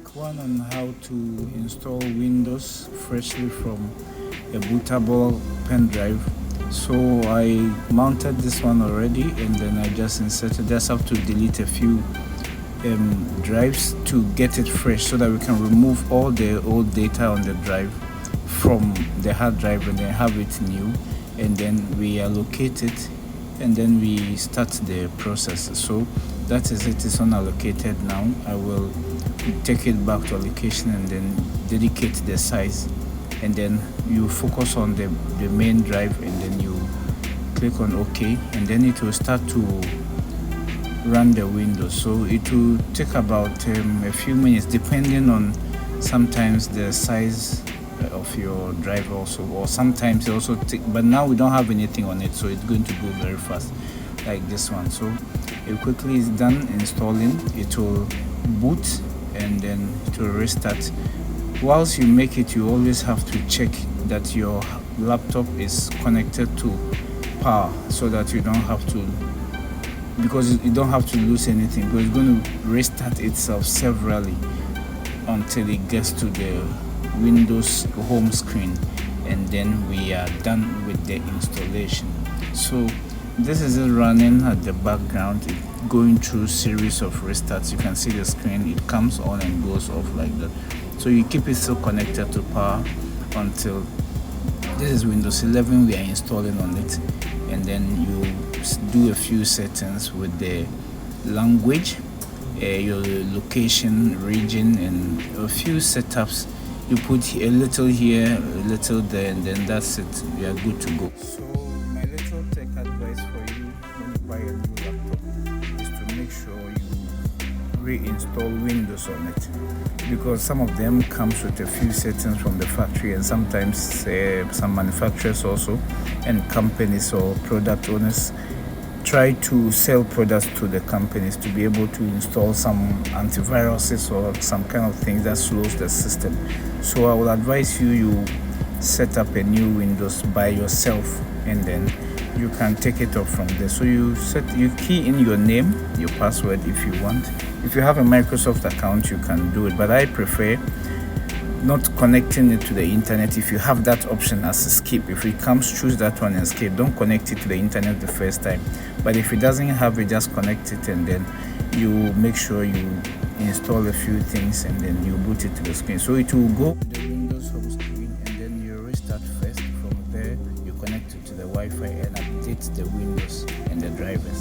quick one on how to install Windows freshly from a bootable pen drive. So I mounted this one already, and then I just have to delete a few drives to get it fresh, so that we can remove all the old data on the drive from the hard drive and then have it new, and then we allocate it, and then we start the process. So that is it. Is unallocated now. I will take it back to allocation and then dedicate the size, and then you focus on the main drive, and then you click on OK, and then it will start to run the Windows. So it will take about a few minutes, depending on sometimes the size of your drive also, or sometimes it also take, but now we don't have anything on it, so it's going to go very fast like this one. So it quickly is done installing. It will boot and then it will restart. Whilst you make it, you always have to check that your laptop is connected to power, so that you don't have to, because you don't have to lose anything, because it's going to restart itself severally until it gets to the Windows home screen, and then we are done with the installation. So this is it running at the background, going through series of restarts. You can see the screen, it comes on and goes off like that. So you keep it still connected to power until this is Windows 11 we are installing on it, and then you do a few settings with the language, your location, region, and a few setups. You put a little here, a little there, and then that's it. You are good to go. So my little tech advice for you when you buy a new laptop is to make sure you reinstall Windows on it, because some of them comes with a few settings from the factory, and sometimes some manufacturers also, and companies or product owners try to sell products to the companies to be able to install some antiviruses or some kind of thing that slows the system. So I will advise you set up a new Windows by yourself, and then you can take it off from there. So you key in your name, your password if you want. If you have a Microsoft account, you can do it, but I prefer not connecting it to the internet. If you have that option as a skip, if it comes, choose that one and skip. Don't connect it to the internet the first time, but if it doesn't have it, just connect it, and then you make sure you install a few things, and then you boot it to the screen. So it will go to the Windows home screen, and then you restart first. From there you connect it to the Wi-Fi and update the Windows and the drivers.